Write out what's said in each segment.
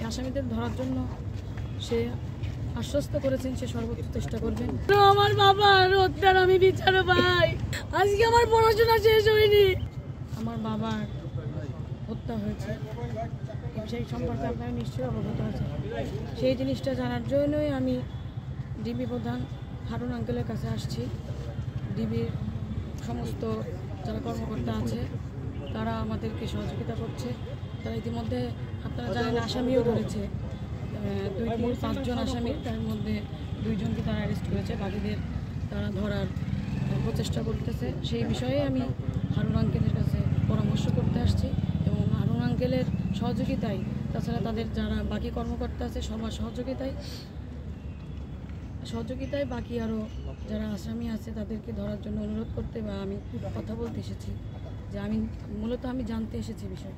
আসামিদের ধরার জন্য সে আশ্বস্ত করেছেন সে সর্বোচ্চ চেষ্টা করবেন। আমার বাবার হত্যার আমি বিচার পাই। আজকে আমার পড়াশোনা শেষ হয়নি, আমার বাবার হত্যা হয়েছে, সেই সম্পর্কে আপনারা নিশ্চয়ই অবগত আছেন। সেই জিনিসটা জানার জন্যই আমি ডিবি প্রধান হারুন আঙ্কেলের কাছে আসছি। ডিবির সমস্ত যারা কর্মকর্তা আছে তারা আমাদেরকে সহযোগিতা করছে। তারা ইতিমধ্যে আপনারা জানেন আসামিও ধরেছে, 2-5 জন আসামি, তার মধ্যে 2 জনকে তারা অ্যারেস্ট করেছে, বাকিদের তারা ধরার প্রচেষ্টা করতেছে। সেই বিষয়ে আমি হারুন আঙ্কেলের কাছে পরামর্শ করতে আসছি এবং হারুন আঙ্কেলের সহযোগিতায়, তাছাড়া তাদের যারা বাকি কর্মকর্তা আছে সবার সহযোগিতায় বাকি আরও যারা আসামি আছে তাদেরকে ধরার জন্য অনুরোধ করতে বা আমি কথা বলতে এসেছি, যে আমি মূলত জানতে এসেছি বিষয়।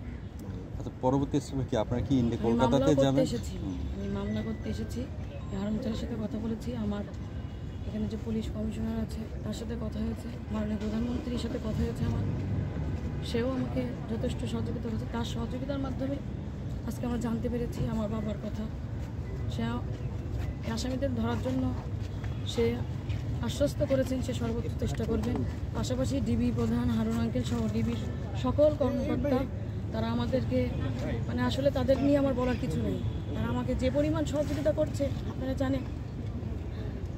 আচ্ছা, পরবর্তী সময় কি আপনারা কি কলকাতাতে যাবেন? আমি মামলা করতে এসেছি, হারুন আঙ্কেলের সাথে কথা বলেছি, আমার এখানে যে পুলিশ কমিশনার আছে তার সাথে কথা হয়েছে, মাননীয় প্রধানমন্ত্রীর সাথে কথা হয়েছে আমার, সেও আমাকে যথেষ্ট সহযোগিতা করেছে। তার সহযোগিতার মাধ্যমে আজকে আমরা জানতে পেরেছি আমার বাবার কথা। সে আসামিদের ধরার জন্য সে আশ্বস্ত করেছেন সে সর্বোচ্চ চেষ্টা করবেন। পাশাপাশি ডিবি প্রধান হারুন আঙ্কেল সহ ডিবির সকল কর্মকর্তা তারা আমাদেরকে আসলে তাদের নিয়ে আমার বলার কিছু নেই, তারা আমাকে যে পরিমাণ সহযোগিতা করছে আপনারা জানেন।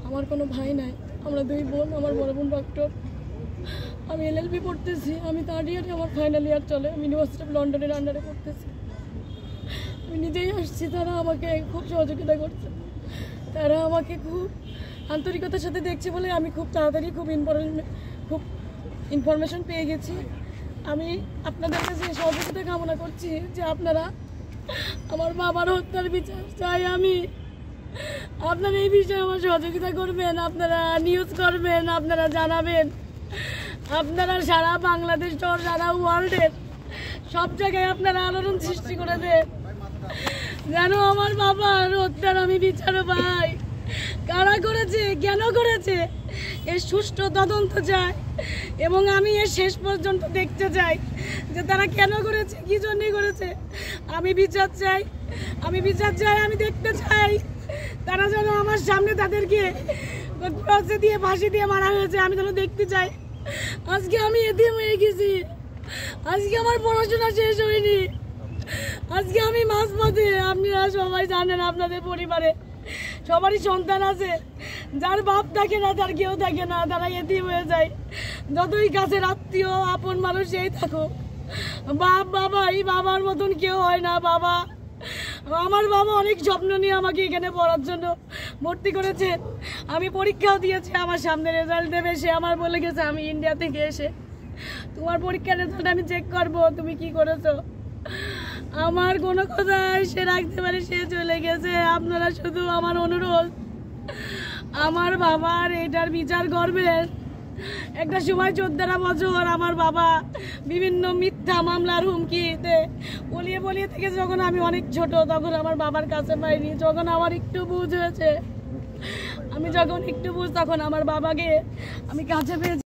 আমার কোনো ভাই নাই, আমরা 2 বোন, আমার বড় বোন ডক্টর, আমি LLB পড়তেছি, আমি 3rd ইয়ারে, আমার ফাইনাল ইয়ার চলে, আমি ইউনিভার্সিটি অফ লন্ডনের আন্ডারে পড়তেছি। আমি নিজেই আসছি, তারা আমাকে খুব সহযোগিতা করছে, তারা আমাকে খুব আন্তরিকতার সাথে দেখছে বলে আমি খুব তাড়াতাড়ি খুব ইনফরমেশন পেয়ে গেছি। আমি আপনাদের কাছে সহযোগিতা কামনা করছি যে আপনারা আমার বাবার হত্যার বিচার চাই আমি, আপনারা এই বিষয়ে আমার সহযোগিতা করবেন, আপনারা নিউজ করবেন, আপনারা জানাবেন, আপনারা সারা বাংলাদেশ সহ সারা ওয়ার্ল্ডের সব জায়গায় আপনারা আলোড়ন সৃষ্টি করে দেন যেন আমার বাবার হত্যার আমি বিচার পাই। কারা করেছে, কেন করেছে, এর সুষ্ঠু তদন্ত চাই এবং আমি এর শেষ পর্যন্ত দেখতে চাই যে তারা কেন করেছে, কি জন্য করেছে। আমি বিচার চাই, আমি দেখতে চাই তারা যেন আমার সামনে তাদেরকে ক্রসে দিয়ে ফাঁসি দিয়ে মারা হয়েছে আমি যেন দেখতে চাই। আজকে আমি এতিম হয়ে গেছি, আজকে আমার পড়াশোনা শেষ হয়নি, আজকে আমি মাঝপথে। আপনারা সবাই জানেন আপনাদের পরিবারে সবারই সন্তান আছে, যার বাপ থাকে না, তার কেউ থাকে না, তারা এতিম হয়ে যায়। যতই কাছের আত্মীয় আপন মানুষ এই থাকো, বাবা এই বাবার মতন কেউ হয় না। বাবা, আমার বাবা অনেক স্বপ্ন নিয়ে আমাকে এখানে পড়ার জন্য ভর্তি করেছেন, আমি পরীক্ষাও দিয়েছি, আমার সামনে রেজাল্ট দেবে, সে আমার বলে গেছে আমি ইন্ডিয়া থেকে এসে তোমার পরীক্ষার রেজাল্ট আমি চেক করবো, তুমি কি করেছো। আমার কোনো কথাই সে রাখতে পারে, সে চলে গেছে। আপনারা শুধু আমার অনুরোধ, আমার বাবার এটার বিচার করবেন। একটা সময় 14 বছর আমার বাবা বিভিন্ন মিথ্যা মামলার হুমকিতে বলিয়ে থেকে যখন আমি অনেক ছোট তখন আমার বাবার কাছে পাইনি। যখন আমার একটু বুঝ হয়েছে, তখন আমার বাবাকে আমি কাছে পেয়েছি।